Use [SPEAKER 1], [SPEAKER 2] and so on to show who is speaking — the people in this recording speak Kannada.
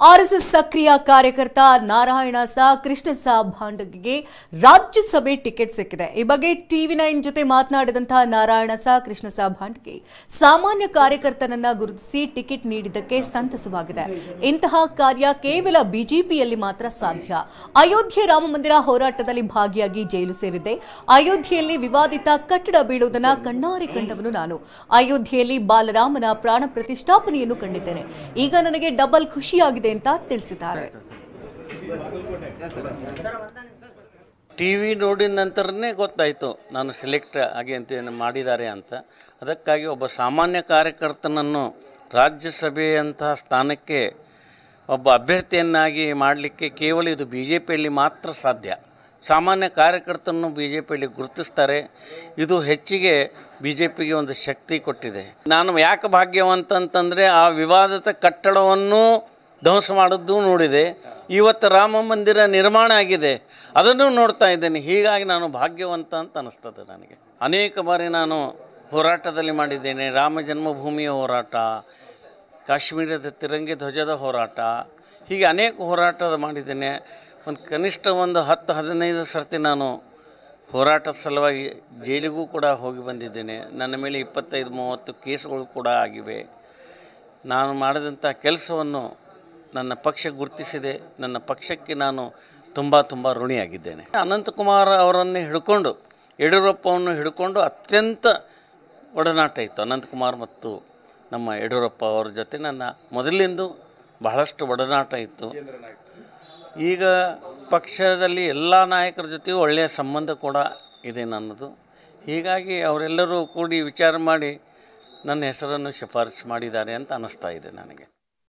[SPEAKER 1] ಆರ್ಎಸ್ಎಸ್ ಸಕ್ರಿಯ ಕಾರ್ಯಕರ್ತ ನಾರಾಯಣ ಸಾ ಕೃಷ್ಣ ಸಾ ಭಾಂಡಗೆ ರಾಜ್ಯಸಭೆ ಟಿಕೆಟ್ ಸಿಕ್ಕಿದೆ. ಈ ಬಗ್ಗೆ ಟಿವಿ9 ಜೊತೆ ಮಾತನಾಡಿದಂತಹ ನಾರಾಯಣ ಸಾ ಕೃಷ್ಣ ಸಾ ಭಾಂಡಗೆ ಸಾಮಾನ್ಯ ಕಾರ್ಯಕರ್ತನನ್ನ ಗುರುತಿಸಿ ಟಿಕೆಟ್ ನೀಡಿದ್ದಕ್ಕೆ ಸಂತಸವಾಗಿದೆ. ಇಂತಹ ಕಾರ್ಯ ಕೇವಲ ಬಿಜೆಪಿಯಲ್ಲಿ ಮಾತ್ರ ಸಾಧ್ಯ. ಅಯೋಧ್ಯೆ ರಾಮ ಮಂದಿರ ಹೋರಾಟದಲ್ಲಿ ಭಾಗಿಯಾಗಿ ಜೈಲು ಸೇರಿದ್ದೆ. ಅಯೋಧ್ಯೆಯಲ್ಲಿ ವಿವಾದಿತ ಕಟ್ಟಡ ಬೀಳುವುದನ್ನು ಕಣ್ಣಾರೆ ಕಂಡವನು ನಾನು. ಅಯೋಧ್ಯೆಯಲ್ಲಿ ಬಾಲರಾಮನ ಪ್ರಾಣ ಪ್ರತಿಷ್ಠಾಪನೆಯನ್ನು ಕಂಡಿದ್ದೇನೆ. ಈಗ ನನಗೆ ಡಬಲ್ ಖುಷಿಯಾಗಿದೆ ಅಂತ ತಿಳಿಸಿದ್ದಾರೆ.
[SPEAKER 2] ಟಿವಿ ನೋಡಿದ ನಂತರನೇ ಗೊತ್ತಾಯಿತು ನಾನು ಸೆಲೆಕ್ಟ್ ಆಗಿ ಅಂತ ಮಾಡಿದ್ದಾರೆ ಅಂತ. ಅದಕ್ಕಾಗಿ ಒಬ್ಬ ಸಾಮಾನ್ಯ ಕಾರ್ಯಕರ್ತನನ್ನು ರಾಜ್ಯಸಭೆಯಂತಹ ಸ್ಥಾನಕ್ಕೆ ಒಬ್ಬ ಅಭ್ಯರ್ಥಿಯನ್ನಾಗಿ ಮಾಡಲಿಕ್ಕೆ ಕೇವಲ ಇದು ಬಿ ಜೆ ಪಿಯಲ್ಲಿ ಮಾತ್ರ ಸಾಧ್ಯ. ಸಾಮಾನ್ಯ ಕಾರ್ಯಕರ್ತನನ್ನು ಬಿ ಜೆ ಪಿಯಲ್ಲಿ ಗುರುತಿಸ್ತಾರೆ. ಇದು ಹೆಚ್ಚಿಗೆ ಬಿ ಜೆ ಪಿಗೆ ಒಂದು ಶಕ್ತಿ ಕೊಟ್ಟಿದೆ. ನಾನು ಯಾಕೆ ಭಾಗ್ಯವಂತ ಅಂತಂದರೆ ಆ ವಿವಾದಿತ ಕಟ್ಟಡವನ್ನು ಧ್ವಂಸ ಮಾಡೋದು ನೋಡಿದೆ. ಇವತ್ತು ರಾಮ ಮಂದಿರ ನಿರ್ಮಾಣ ಆಗಿದೆ, ಅದನ್ನು ನೋಡ್ತಾ ಇದ್ದೇನೆ. ಹೀಗಾಗಿ ನಾನು ಭಾಗ್ಯವಂತ ಅಂತ ಅನ್ನಿಸ್ತದೆ ನನಗೆ. ಅನೇಕ ಬಾರಿ ನಾನು ಹೋರಾಟದಲ್ಲಿ ಮಾಡಿದ್ದೇನೆ. ರಾಮ ಜನ್ಮಭೂಮಿಯ ಹೋರಾಟ, ಕಾಶ್ಮೀರದ ತಿರಂಗಿ ಧ್ವಜದ ಹೋರಾಟ, ಹೀಗೆ ಅನೇಕ ಹೋರಾಟದ ಮಾಡಿದ್ದೇನೆ. ಕನಿಷ್ಠ ಒಂದು 10-15 ಸರ್ತಿ ನಾನು ಹೋರಾಟದ ಸಲುವಾಗಿ ಜೈಲಿಗೂ ಕೂಡ ಹೋಗಿ ಬಂದಿದ್ದೇನೆ. ನನ್ನ ಮೇಲೆ 25-30 ಕೇಸುಗಳು ಕೂಡ ಆಗಿವೆ. ನಾನು ಮಾಡಿದಂಥ ಕೆಲಸವನ್ನು ನನ್ನ ಪಕ್ಷ ಗುರುತಿಸಿದೆ. ನನ್ನ ಪಕ್ಷಕ್ಕೆ ನಾನು ತುಂಬ ಋಣಿಯಾಗಿದ್ದೇನೆ. ಅನಂತಕುಮಾರ್ ಅವರನ್ನೇ ಹಿಡ್ಕೊಂಡು, ಯಡಿಯೂರಪ್ಪವನ್ನು ಹಿಡ್ಕೊಂಡು ಅತ್ಯಂತ ಒಡನಾಟ ಇತ್ತು. ಅನಂತಕುಮಾರ್ ಮತ್ತು ನಮ್ಮ ಯಡಿಯೂರಪ್ಪ ಅವರ ಜೊತೆ ನನ್ನ ಮೊದಲಿಂದ ಬಹಳಷ್ಟು ಒಡನಾಟ ಇತ್ತು. ಈಗ ಪಕ್ಷದಲ್ಲಿ ಎಲ್ಲ ನಾಯಕರ ಜೊತೆಯೂ ಒಳ್ಳೆಯ ಸಂಬಂಧ ಕೂಡ ಇದೆ ನನ್ನದು. ಹೀಗಾಗಿ ಅವರೆಲ್ಲರೂ ಕೂಡಿ ವಿಚಾರ ಮಾಡಿ ನನ್ನ ಹೆಸರನ್ನು ಶಿಫಾರಸು ಮಾಡಿದ್ದಾರೆ ಅಂತ ಅನ್ನಿಸ್ತಾ ಇದೆ ನನಗೆ.